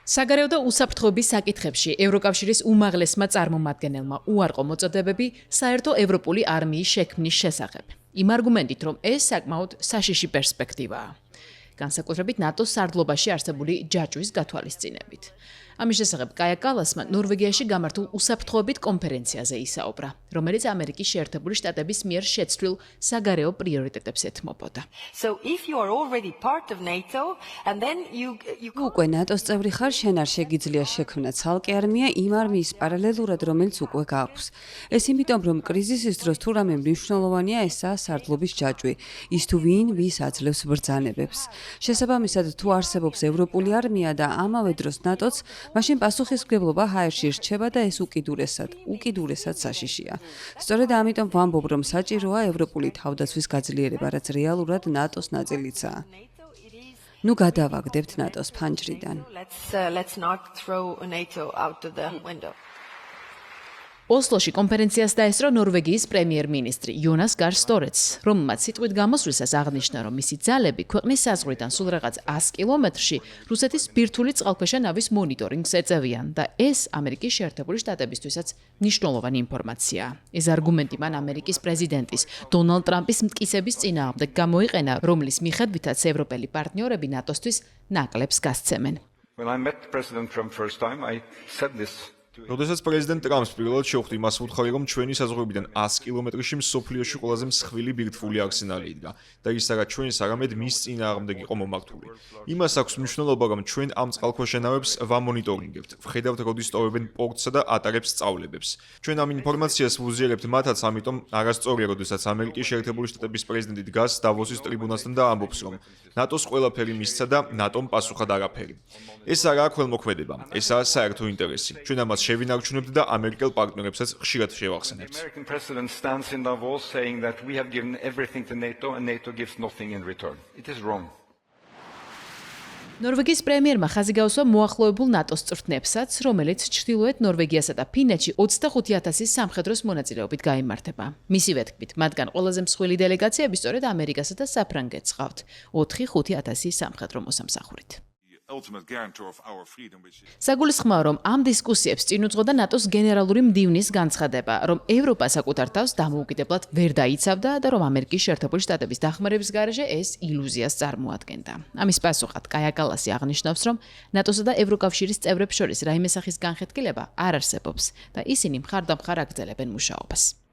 საგარეო და უსაფრთხოების საკითხებში ევროკავშირის უმაღლესმა წარმომადგენელმა უარყო მოწოდებები საერთო ევროპული არმიის შექმნის შესახებ. იმ არგუმენტით, რომ ეს საკმაოდ საშიში პერსპექტივაა. განსაკუთრებით ნატოს სარდლობაში არსებული ჯაჭვის გათვალისწინებით. ამის შესახებ კაია კალასმა ნორვეგიაში გამართულ უსაფრთხოებით კონფერენციაზე ისაუბრა, რომელიც ამერიკის შეერთებული შტატების მიერ შეცვლილ საგარეო პრიორიტეტებს ეთმობოდა. უკვე ნატოს წევრი ხარ, შენ არ შეგიძლია შექმნა ცალკე არმია იმ არმიის პარალელურად, რომელიც უკვე გაქვს. ეს იმიტომ, რომ კრიზისის დროს თუ რამე მნიშვნელოვანია, ესაა სარდლობის ჯაჭვი, ის თუ ვინ ვის აძლევს ბრძანებებს. შესაბამისად, თუ არსებობს ევროპული არმია და ამავე დროს ნატოც, მაშინ პასუხისმგებლობა ჰაერში რჩება და ეს უკიდურესად საშიშია. სწორედ ამიტომ ვამბობ, რომ საჭიროა ევროპული თავდაცვის გაძლიერება, რაც რეალურად ნატოს ნაწილიცაა. ნუ გადავაგდებთ ნატოს ფანჯრიდან. ოსლოში კონფერენციას დაესწრო ნორვეგიის პრემიერ-მინისტრი იონას გარ სტორეტს, რომელმაც სიტყვით გამოსვლისას აღნიშნა, რომ მისი ძალები ქვეყნის საზღვრიდან სულ რაღაც 100 კილომეტრში რუსეთის ბირთვული წყალქვეშა ნავის მონიტორინგს ეწევიან და ეს ამერიკის შეერთებული შტატებისთვისაც მნიშვნელოვანი ინფორმაციაა. ეს არგუმენტი მან ამერიკის პრეზიდენტის დონალდ ტრამპის მტკიცების წინააღმდეგ გამოიყენა, რომლის მიხედვითაც ევროპელი პარტნიორები ნატოსთვის ნაკლებს გასცემენ. როდესაც პრეზიდენტ ტრამპს პირველად შევხვდი, მას ვუთხარი, რომ ჩვენი საზღვრებიდან 100 კილომეტრში მსოფლიოში ყველაზე მსხვილი ბირთვული არსენალი იდგა და ის არა ჩვენს, არამედ მის წინააღმდეგ იყო მომართული. იმას აქვს მნიშვნელობა, რომ ჩვენ ამ წყალქვეშა ნავებს ვამონიტორინგებთ, ვხედავთ, როდის ტოვებენ პორტსა და ატარებს სწავლებებს. ჩვენ ამ ინფორმაციას ვუზიარებთ მათაც, ამიტომ არასწორია, როდესაც ამერიკის შეერთებული შტატების პრეზიდენტი დგას დავოსის ტრიბუნასთან და ამბობს, რომ ნატოს ყველაფერი მისცა და ნატომ პასუხად არაფერი. ეს არაა ქველმოქმედება, ესაა საერთო ინტერესი. ჩვენ ამას შევინარჩუნებთ და ამერიკელ პარტნიორებსაც ხშირად შევახსენებთ. ნორვეგიის პრემიერმა ხაზი გაუსვა მოახლოებულ ნატოს წვრთნებსაც, რომელიც ჩრდილოეთ ნორვეგიასა და ფინეთში 25,000 სამხედროს მონაწილეობით გაიმართება. მისივე თქმით, მათგან ყველაზე მსხვილი დელეგაციები სწორედ ამერიკასა და საფრანგეთს ჰყავთ 4-5,000 სამხედრო მოსამსახურით. საგულისხმოა, რომ ამ დისკუსიებს წინ უძღოდა ნატოს გენერალური მდივნის განცხადება, რომ ევროპა საკუთარ თავს დამოუკიდებლად ვერ დაიცავდა და რომ ამერიკის შეერთებული შტატების დახმარების გარეშე ეს ილუზიას წარმოადგენდა. ამის პასუხად კაია კალასი აღნიშნავს, რომ ნატოსა და ევროკავშირის წევრებს შორის რაიმე სახის განხეთქილება არ არსებობს და ისინი მხარდამხარ აგრძელებენ მუშაობას.